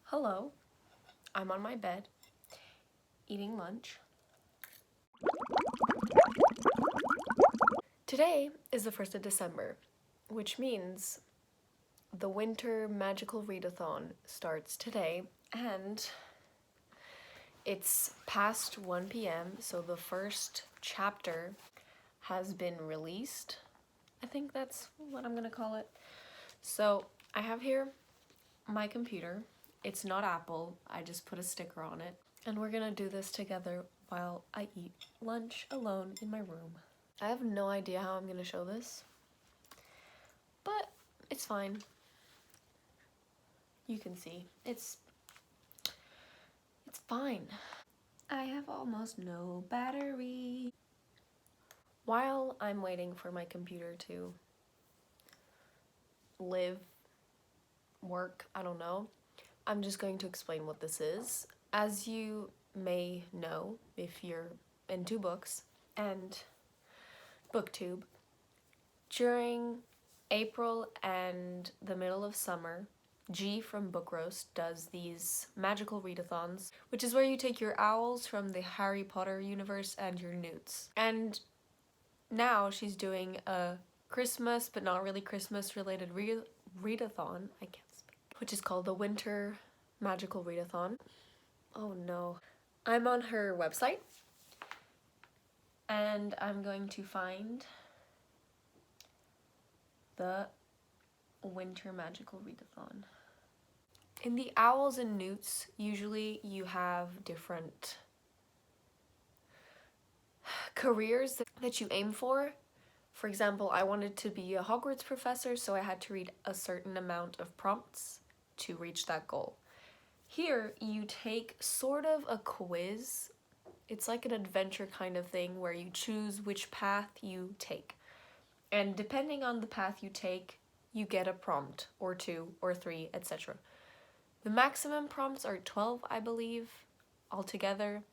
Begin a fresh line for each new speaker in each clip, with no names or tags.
Hello, I'm on my bed, eating lunch. Today is the 1st of December, which means the winter magical readathon starts today, and it's past 1 p.m., so the first chapter has been released. I think that's what I'm gonna call it. So I have here my computer. It's not Apple, I just put a sticker on it. And we're gonna do this together while I eat lunch alone in my room. I have no idea how I'm gonna show this, but it's fine. You can see, it's fine. I have almost no battery. While I'm waiting for my computer to live, work, I don't know, I'm just going to explain what this is. As you may know, if you're into books and booktube, during April and the middle of summer, G from Book Roast does these magical readathons, which is where you take your owls from the Harry Potter universe and your newts. And now she's doing a Christmas, but not really Christmas related readathon, I can't speak, which is called the Winter Magical Readathon. Oh no. I'm on her website and I'm going to find the Winter Magical Readathon. In the owls and newts, usually you have different careers that you aim for. For example, I wanted to be a Hogwarts professor, so I had to read a certain amount of prompts to reach that goal. Here, you take sort of a quiz. It's like an adventure kind of thing where you choose which path you take. And depending on the path you take, you get a prompt, or 2, or 3, etc. The maximum prompts are 12, I believe, altogether.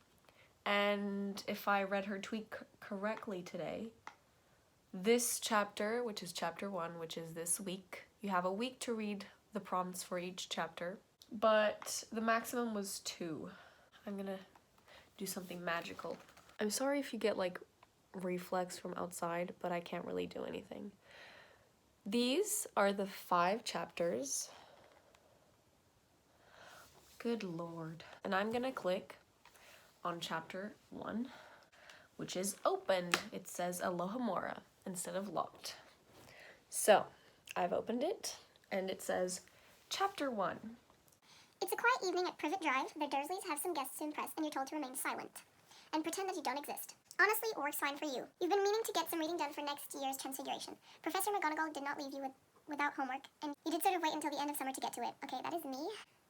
And if I read her tweet correctly today, this chapter, which is chapter 1, which is this week, you have a week to read the prompts for each chapter, but the maximum was 2. I'm gonna do something magical. I'm sorry if you get like reflex from outside, but I can't really do anything. These are the 5 chapters. Good lord. And I'm gonna click on chapter 1, which is opened. It says Alohomora instead of locked. So I've opened it and it says chapter 1.
It's a quiet evening at Privet Drive. The Dursleys have some guests to impress and you're told to remain silent and pretend that you don't exist. Honestly, it works fine for you. You've been meaning to get some reading done for next year's Transfiguration. Professor McGonagall did not leave you without homework, and you did sort of wait until the end of summer to get to it. Okay, that is me.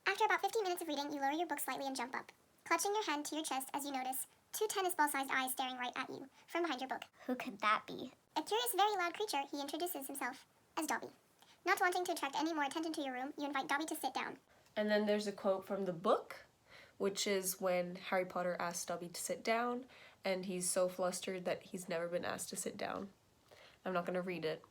After about 15 minutes of reading, you lower your book slightly and jump up, clutching your hand to your chest as you notice 2 tennis ball-sized eyes staring right at you from behind your book.
Who could that be?
A curious, very loud creature, he introduces himself as Dobby. Not wanting to attract any more attention to your room, you invite Dobby to sit down.
And then there's a quote from the book, which is when Harry Potter asks Dobby to sit down, and he's so flustered that he's never been asked to sit down. I'm not going to read it.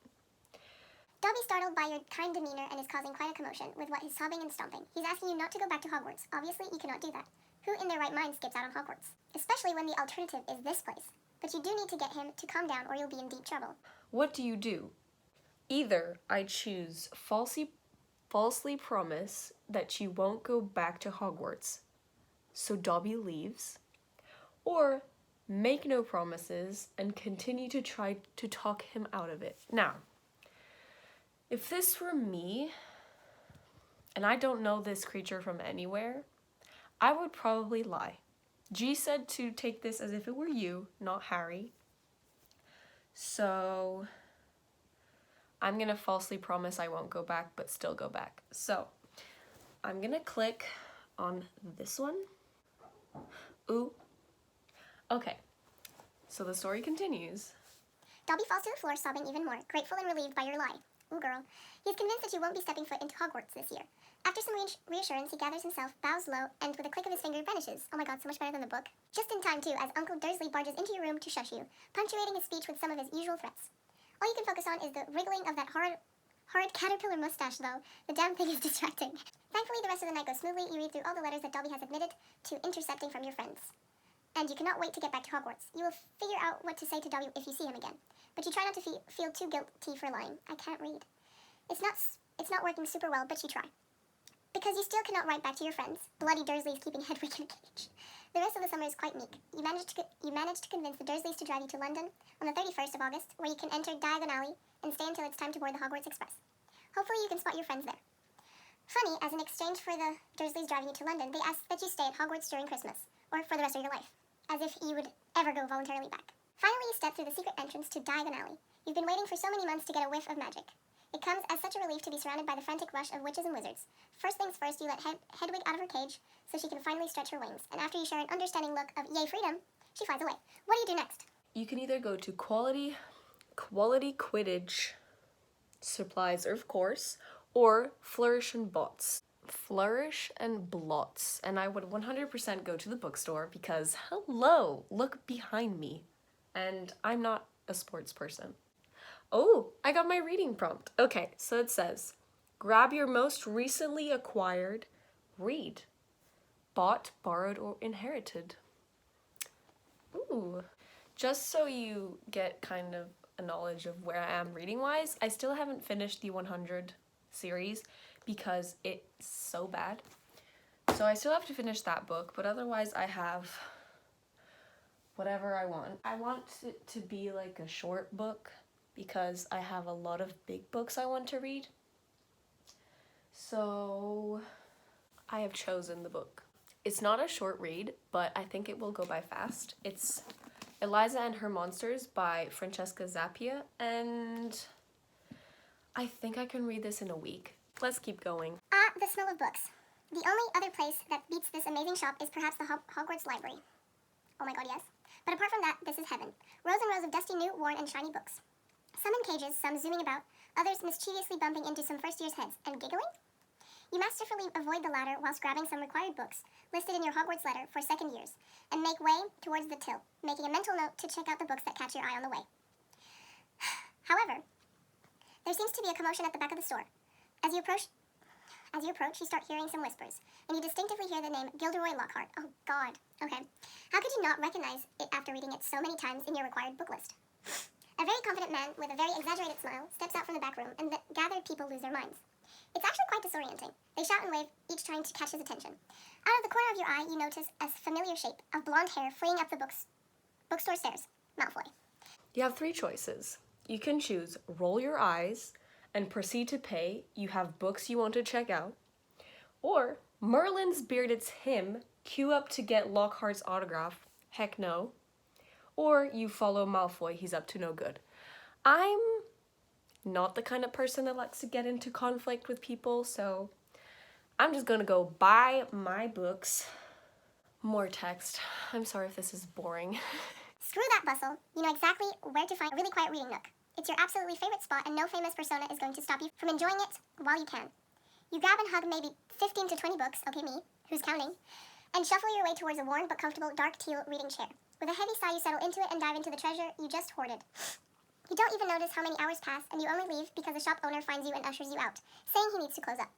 Dobby's startled by your kind demeanor and is causing quite a commotion with what he's sobbing and stomping. He's asking you not to go back to Hogwarts. Obviously, you cannot do that. Who in their right mind skips out on Hogwarts? Especially when the alternative is this place. But you do need to get him to calm down or you'll be in deep trouble.
What do you do? Either I choose falsely promise that you won't go back to Hogwarts, so Dobby leaves, or make no promises and continue to try to talk him out of it. Now, if this were me, and I don't know this creature from anywhere, I would probably lie. G said to take this as if it were you, not Harry. So I'm gonna falsely promise I won't go back, but still go back. So I'm gonna click on this one. Ooh. Okay, so the story continues.
Dobby falls to the floor, sobbing even more, grateful and relieved by your lie. Ooh, girl. He's convinced that you won't be stepping foot into Hogwarts this year. After some reassurance, he gathers himself, bows low, and with a click of his finger vanishes. Oh my god, so much better than the book. Just in time, too, as Uncle Dursley barges into your room to shush you, punctuating his speech with some of his usual threats. All you can focus on is the wriggling of that Horrid caterpillar mustache, though. The damn thing is distracting. Thankfully, the rest of the night goes smoothly. You read through all the letters that Dobby has admitted to intercepting from your friends. And you cannot wait to get back to Hogwarts. You will figure out what to say to Dobby if you see him again. But you try not to feel too guilty for lying. I can't read. It's not working super well, but you try. Because you still cannot write back to your friends. Bloody Dursley is keeping Hedwig in a cage. The rest of the summer is quite meek. You manage to convince the Dursleys to drive you to London on the 31st of August, where you can enter Diagon Alley and stay until it's time to board the Hogwarts Express. Hopefully you can spot your friends there. Funny, as an exchange for the Dursleys driving you to London, they ask that you stay at Hogwarts during Christmas, or for the rest of your life, as if you would ever go voluntarily back. Finally, you step through the secret entrance to Diagon Alley. You've been waiting for so many months to get a whiff of magic. It comes as such a relief to be surrounded by the frantic rush of witches and wizards. First things first, you let Hedwig out of her cage so she can finally stretch her wings. And after you share an understanding look of yay freedom, she flies away. What do you do next?
You can either go to quality Quidditch supplies, of course, or Flourish and Blots. Flourish and Blots. And I would 100% go to the bookstore because, hello, look behind me. And I'm not a sports person. Oh, I got my reading prompt. Okay, so it says, grab your most recently acquired, read. Bought, borrowed, or inherited. Ooh. Just so you get kind of a knowledge of where I am reading-wise, I still haven't finished the 100 series because it's so bad. So I still have to finish that book, but otherwise I have whatever I want. I want it to be like a short book because I have a lot of big books I want to read. So I have chosen the book. It's not a short read, but I think it will go by fast. It's Eliza and Her Monsters by Francesca Zappia, and I think I can read this in a week. Let's keep going.
The smell of books. The only other place that beats this amazing shop is perhaps the Hogwarts Library. Oh my god, yes. But apart from that, this is heaven. Rows and rows of dusty, new, worn, and shiny books. Some in cages, some zooming about, others mischievously bumping into some first year's heads and giggling. You masterfully avoid the latter whilst grabbing some required books listed in your Hogwarts letter for second years and make way towards the till, making a mental note to check out the books that catch your eye on the way. However, there seems to be a commotion at the back of the store. As you approach, you start hearing some whispers, and you distinctively hear the name Gilderoy Lockhart. Oh god, okay. How could you not recognize it after reading it so many times in your required book list? A very confident man with a very exaggerated smile steps out from the back room, and the gathered people lose their minds. It's actually quite disorienting. They shout and wave, each trying to catch his attention. Out of the corner of your eye, you notice a familiar shape of blonde hair fleeing up the bookstore stairs. Malfoy.
You have 3 choices. You can choose roll your eyes and proceed to pay. You have books you want to check out. Or Merlin's bearded him, queue up to get Lockhart's autograph. Heck no. Or you follow Malfoy, he's up to no good. I'm not the kind of person that likes to get into conflict with people, so I'm just gonna go buy my books. More text. I'm sorry if this is boring.
Screw that bustle. You know exactly where to find a really quiet reading nook. It's your absolutely favorite spot, and no famous persona is going to stop you from enjoying it while you can. You grab and hug maybe 15 to 20 books, okay me, who's counting, and shuffle your way towards a worn but comfortable dark teal reading chair. With a heavy sigh, you settle into it and dive into the treasure you just hoarded. You don't even notice how many hours pass, and you only leave because the shop owner finds you and ushers you out, saying he needs to close up.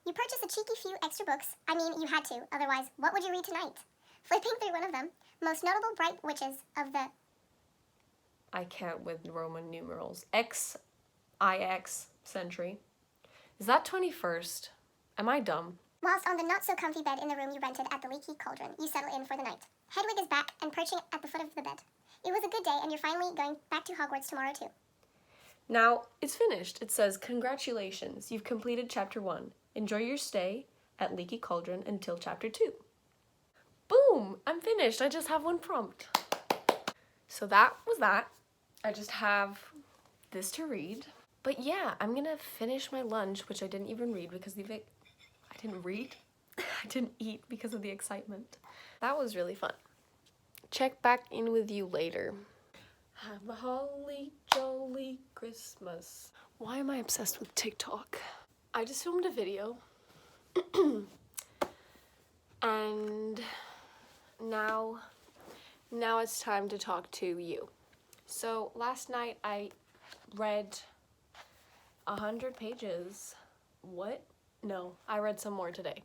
You purchase a cheeky few extra books. I mean, you had to, otherwise, what would you read tonight? Flipping through one of them, most notable bright witches of the...
I can't with Roman numerals. XIX century. Is that 21st? Am I dumb?
Whilst on the not-so-comfy bed in the room you rented at the Leaky Cauldron, you settle in for the night. Hedwig is back and perching at the foot of the bed. It was a good day, and you're finally going back to Hogwarts tomorrow, too.
Now, it's finished. It says, congratulations, you've completed Chapter 1. Enjoy your stay at Leaky Cauldron until Chapter 2. Boom! I'm finished. I just have 1 prompt. So that was that. I just have this to read. But yeah, I'm gonna finish my lunch, which I didn't even read because I didn't read. I didn't eat because of the excitement. That was really fun. Check back in with you later. Have a holly jolly Christmas. Why am I obsessed with TikTok? I just filmed a video. And now it's time to talk to you. So last night I read 100 pages. What? No, I read some more today.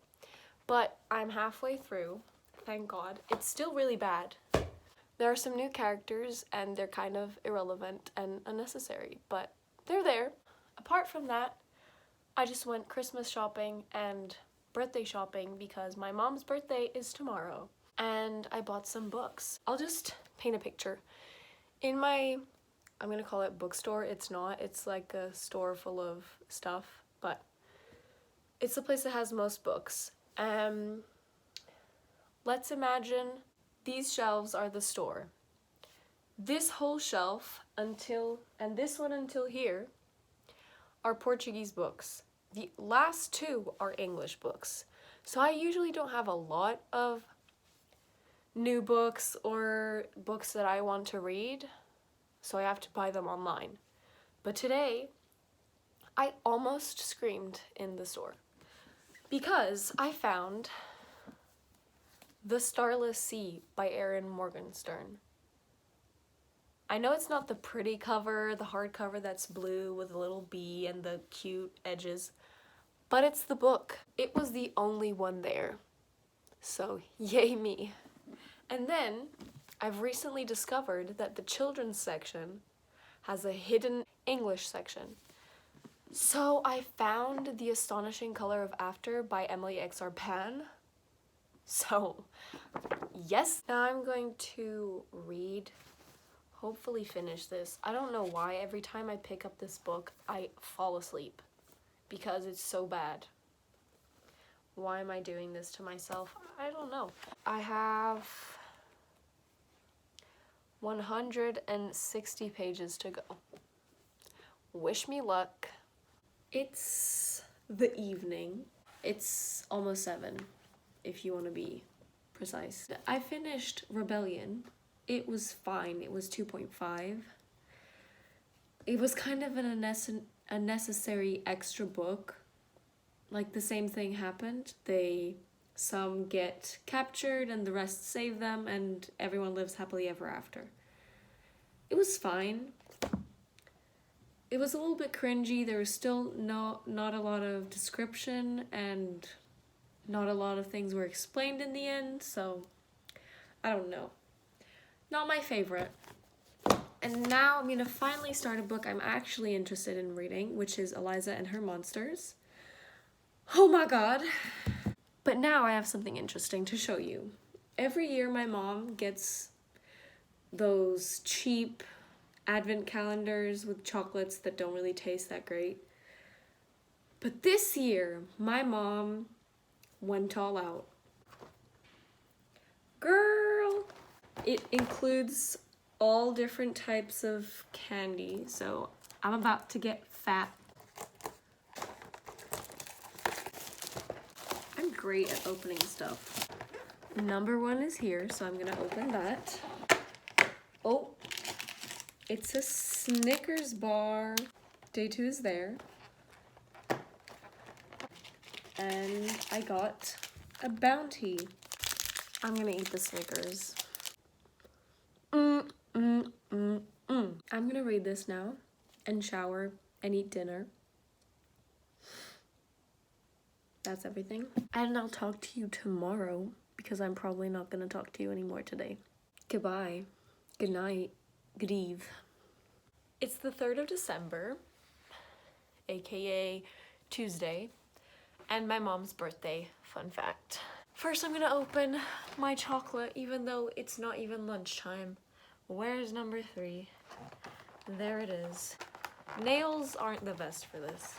But I'm halfway through, thank God. It's still really bad. There are some new characters and they're kind of irrelevant and unnecessary, but they're there. Apart from that, I just went Christmas shopping and birthday shopping because my mom's birthday is tomorrow. And I bought some books. I'll just paint a picture. In my, I'm gonna call it bookstore, it's not, it's like a store full of stuff, but it's the place that has most books. Let's imagine these shelves are the store. This whole shelf and this one until here are Portuguese books. The last two are English books. So I usually don't have a lot of new books or books that I want to read, so I have to buy them online. But today, I almost screamed in the store because I found The Starless Sea by Erin Morgenstern. I know it's not the pretty cover, the hardcover that's blue with a little bee and the cute edges, but it's the book. It was the only one there, so yay me. And then I've recently discovered that the children's section has a hidden English section. So I found The Astonishing Color of After by Emily X. Arpan. So yes, now I'm going to read, hopefully finish this. I don't know why every time I pick up this book, I fall asleep because it's so bad. Why am I doing this to myself? I don't know. I have 160 pages to go. Wish me luck. It's the evening. It's almost 7, if you want to be precise. I finished Rebellion. It was fine. It was 2.5. It was kind of an unnecessary extra book. Like, the same thing happened. Some get captured and the rest save them and everyone lives happily ever after. It was fine. It was a little bit cringy. There was still not a lot of description and not a lot of things were explained in the end, so I don't know. Not my favorite. And now I'm gonna finally start a book I'm actually interested in reading, which is Eliza and Her Monsters. Oh my god. But now I have something interesting to show you. Every year my mom gets those cheap advent calendars with chocolates that don't really taste that great. But this year, my mom went all out. Girl! It includes all different types of candy, so I'm about to get fat. I'm great at opening stuff. Number 1 is here, so I'm gonna open that. Oh, it's a Snickers bar. Day 2 is there. And I got a Bounty. I'm gonna eat the Snickers. I'm gonna read this now and shower and eat dinner. That's everything. And I'll talk to you tomorrow because I'm probably not gonna talk to you anymore today. Goodbye. Good night. Good eve. It's the 3rd of December, aka Tuesday, and my mom's birthday, fun fact. First I'm gonna open my chocolate even though it's not even lunchtime. Where's number 3? There it is. Nails aren't the best for this.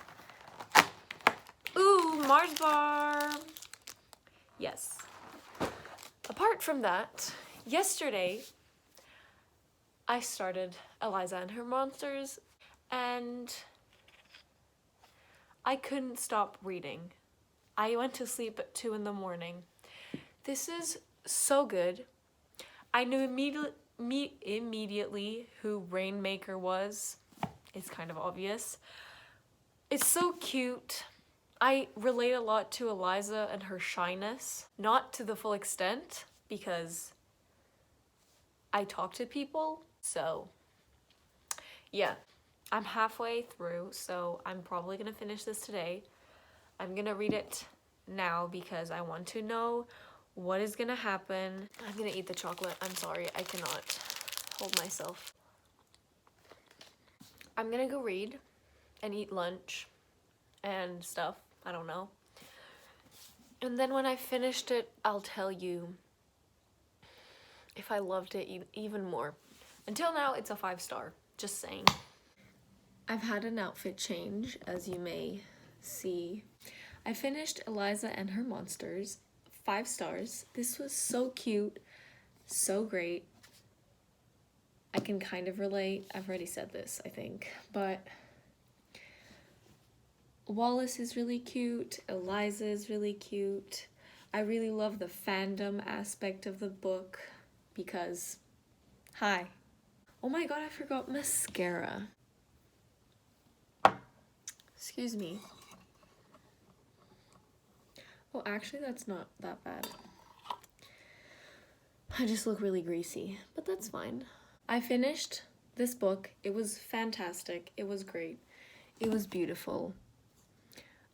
Ooh, Mars bar! Yes. Apart from that, yesterday I started Eliza and Her Monsters and I couldn't stop reading. I went to sleep at 2 in the morning. This is so good. I knew immediately who Rainmaker was. It's kind of obvious. It's so cute. I relate a lot to Eliza and her shyness. Not to the full extent, because I talk to people, so yeah. I'm halfway through, so I'm probably gonna finish this today. I'm gonna read it now because I want to know what is gonna happen. I'm gonna eat the chocolate. I'm sorry, I cannot hold myself. I'm gonna go read and eat lunch and stuff. I don't know. And then when I finished it, I'll tell you if I loved it even more. Until now, it's a 5-star. Just saying. I've had an outfit change, as you may see. I finished Eliza and Her Monsters. 5 stars. This was so cute. So great. I can kind of relate. I've already said this, I think. But Wallace is really cute. Eliza is really cute. I really love the fandom aspect of the book because, hi. Oh my god, I forgot mascara. Excuse me. Oh, actually, that's not that bad. I just look really greasy, but that's fine. I finished this book. It was fantastic. It was great. It was beautiful.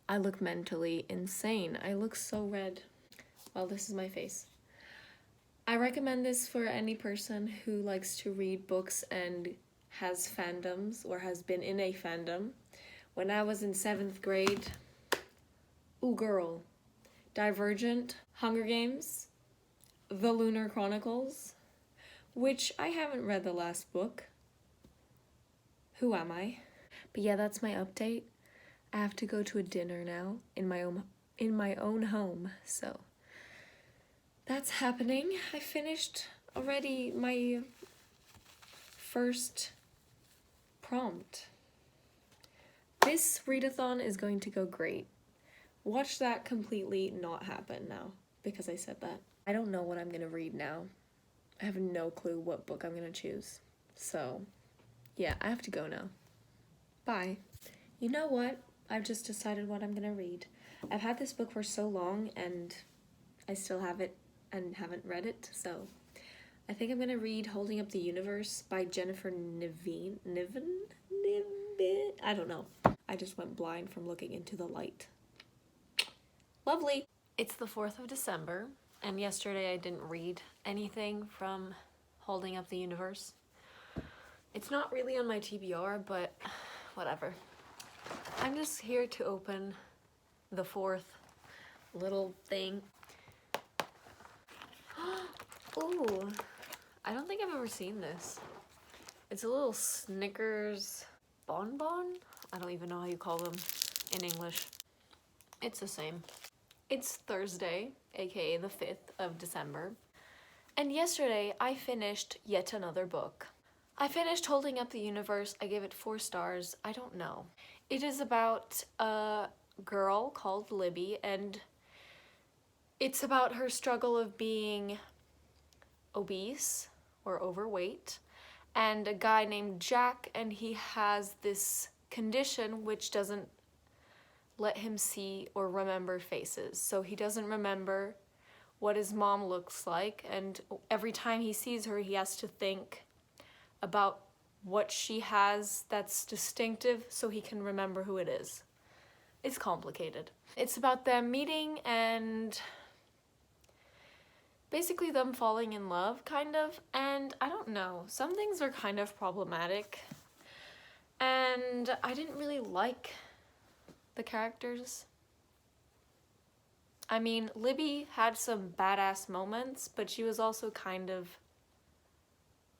I look mentally insane. I look so red. Well, this is my face. I recommend this for any person who likes to read books and has fandoms or has been in a fandom. When I was in 7th grade, ooh girl, Divergent, Hunger Games, The Lunar Chronicles, which I haven't read the last book. Who am I? But yeah, that's my update. I have to go to a dinner now in my own home, so that's happening. I finished already my first prompt. This readathon is going to go great. Watch that completely not happen now because I said that. I don't know what I'm gonna read now. I have no clue what book I'm gonna choose. So yeah, I have to go now. Bye. You know what? I've just decided what I'm gonna read. I've had this book for so long and I still have it and haven't read it, so I think I'm gonna read Holding Up the Universe by Jennifer Niven? I don't know. I just went blind from looking into the light. Lovely. It's the 4th of December, and yesterday I didn't read anything from Holding Up the Universe. It's not really on my TBR, but whatever. I'm just here to open the 4th little thing. Ooh, I don't think I've ever seen this. It's a little Snickers bonbon? I don't even know how you call them in English. It's the same. It's Thursday, aka the 5th of December, and yesterday I finished yet another book. I finished Holding Up the Universe. I gave it 4 stars. I don't know. It is about a girl called Libby, and it's about her struggle of being obese or overweight, and a guy named Jack, and he has this condition which doesn't let him see or remember faces. So he doesn't remember what his mom looks like, and every time he sees her, he has to think about what she has that's distinctive so he can remember who it is. It's complicated. It's about them meeting and basically them falling in love, kind of, and I don't know. Some things are kind of problematic, and I didn't really like the characters. I mean, Libby had some badass moments, but she was also kind of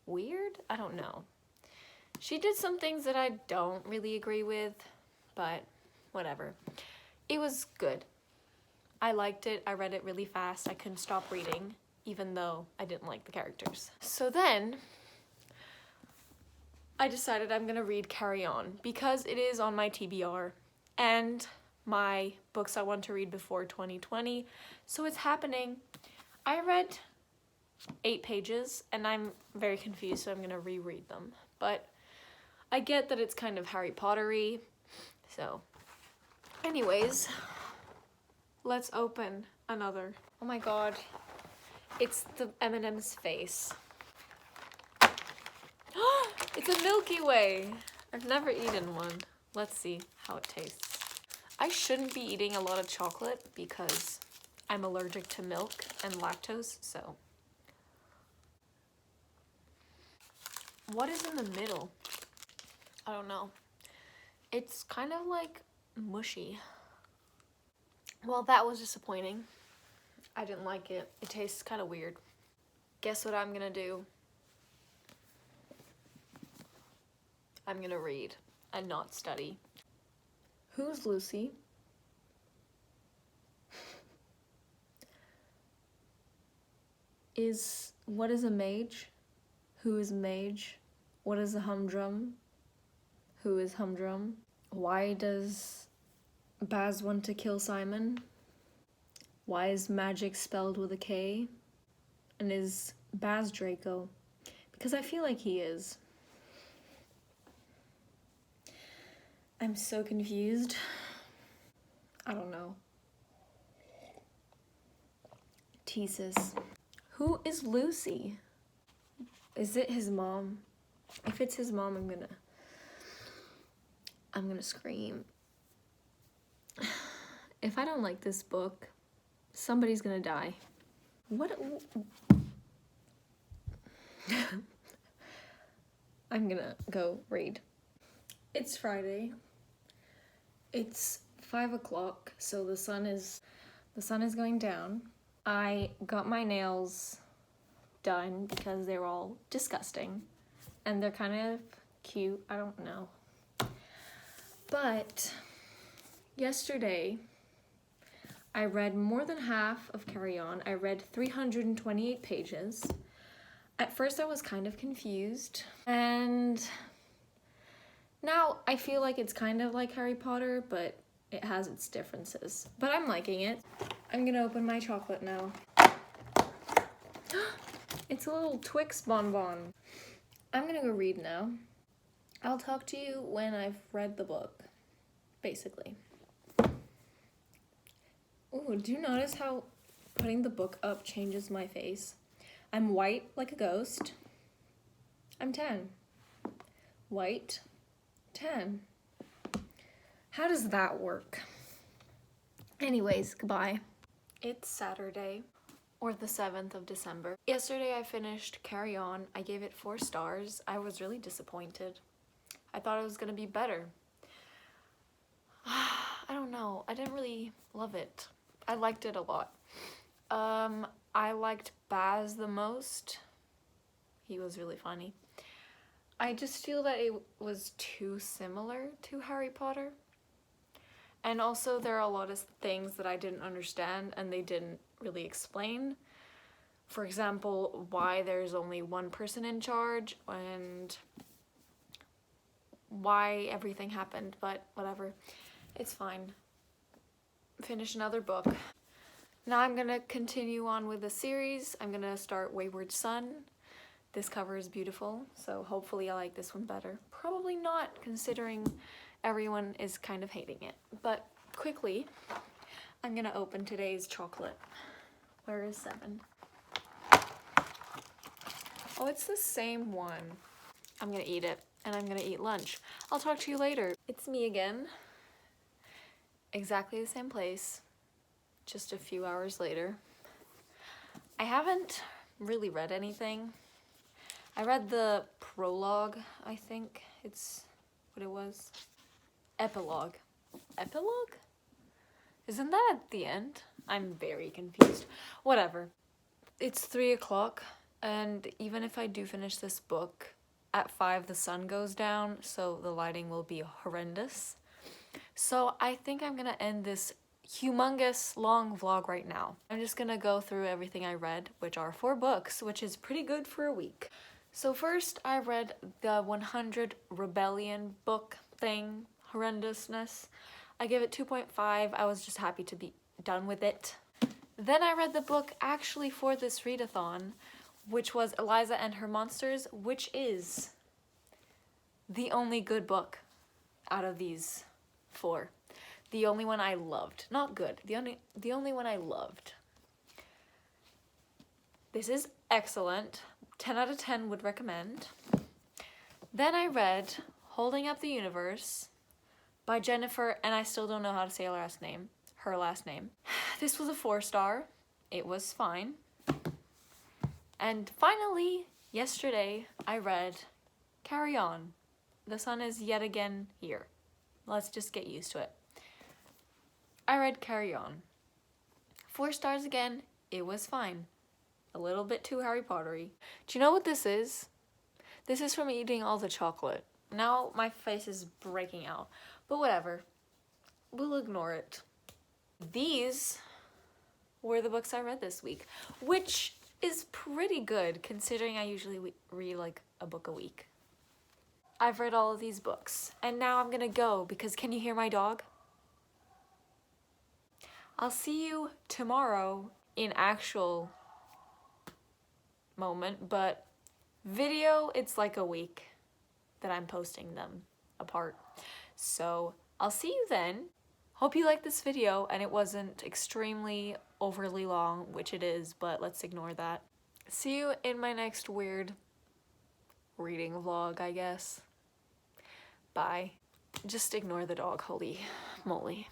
weird? I don't know. She did some things that I don't really agree with, but whatever. It was good. I liked it. I read it really fast. I couldn't stop reading, even though I didn't like the characters. So then, I decided I'm gonna read Carry On, because it is on my TBR, and my books I want to read before 2020, so it's happening. I read 8 pages, and I'm very confused, so I'm gonna reread them, but I get that it's kind of Harry Potter-y, so anyways, let's open another. Oh my god, it's the M&M's face. It's a Milky Way. I've never eaten one. Let's see how it tastes. I shouldn't be eating a lot of chocolate because I'm allergic to milk and lactose, so. What is in the middle? I don't know. It's kind of like mushy. Well, that was disappointing. I didn't like it. It tastes kind of weird. Guess what I'm gonna do? I'm gonna read and not study. Who's Lucy? What is a mage? Who is mage? What is a humdrum? Who is humdrum? Why does Baz want to kill Simon? Why is magic spelled with a K? And is Baz Draco? Because I feel like he is. I'm so confused. I don't know. Thesis. Who is Lucy? Is it his mom? If it's his mom, I'm gonna scream. If I don't like this book, somebody's gonna die. What? I'm gonna go read. It's Friday. It's 5 o'clock, so the sun is going down. I got my nails done because they're all disgusting and they're kind of cute. I don't know. But yesterday I read more than half of Carry On. I read 328 pages. At first I was kind of confused, and now I feel like it's kind of like Harry Potter, but it has its differences. But I'm liking it. I'm gonna open my chocolate now. It's a little Twix bonbon. I'm gonna go read now. I'll talk to you when I've read the book, basically. Ooh, do you notice how putting the book up changes my face? I'm white like a ghost. I'm 10. White, 10. How does that work? Anyways, goodbye. It's Saturday, or the 7th of December. Yesterday I finished Carry On. I gave it 4 stars. I was really disappointed. I thought it was gonna be better. I don't know. I didn't really love it. I liked it a lot. I liked Baz the most. He was really funny. I just feel that it was too similar to Harry Potter. And also there are a lot of things that I didn't understand and they didn't really explain. For example, why there's only one person in charge and why everything happened, but whatever. It's fine. Finish another book. Now I'm gonna continue on with the series. I'm gonna start Wayward Son. This cover is beautiful, so hopefully I like this one better. Probably not, considering everyone is kind of hating it. But quickly, I'm gonna open today's chocolate. Where is 7? Oh, it's the same one. I'm gonna eat it, and I'm gonna eat lunch. I'll talk to you later. It's me again. Exactly the same place, just a few hours later. I haven't really read anything. I read the prologue, I think it's what it was. Epilogue. Epilogue? Isn't that at the end? I'm very confused. Whatever. It's 3 o'clock, and even if I do finish this book, at 5 the sun goes down, so the lighting will be horrendous. So I think I'm gonna end this humongous long vlog right now. I'm just gonna go through everything I read, which are 4 books, which is pretty good for a week. So first I read the 100 Rebellion book thing, horrendousness. I gave it 2.5. I was just happy to be done with it. Then I read the book actually for this readathon, which was Eliza and Her Monsters, which is the only good book out of these 4. The only one I loved. Not good. The only one I loved. This is excellent. 10 out of 10 would recommend. Then I read Holding Up the Universe by Jennifer, and I still don't know how to say her last name. This was a 4-star. It was fine. And finally, yesterday, I read Carry On. The sun is yet again here. Let's just get used to it. I read Carry On. 4 stars again. It was fine. A little bit too Harry Pottery. Do you know what this is? This is from eating all the chocolate. Now my face is breaking out. But whatever. We'll ignore it. These were the books I read this week, which is pretty good considering I usually read like a book a week. I've read all of these books, and now I'm gonna go because can you hear my dog? I'll see you tomorrow in actual moment, but video, it's like a week that I'm posting them apart. So I'll see you then. Hope you liked this video and it wasn't extremely overly long, which it is, but let's ignore that. See you in my next weird reading vlog, I guess. Bye. Just ignore the dog, holy moly.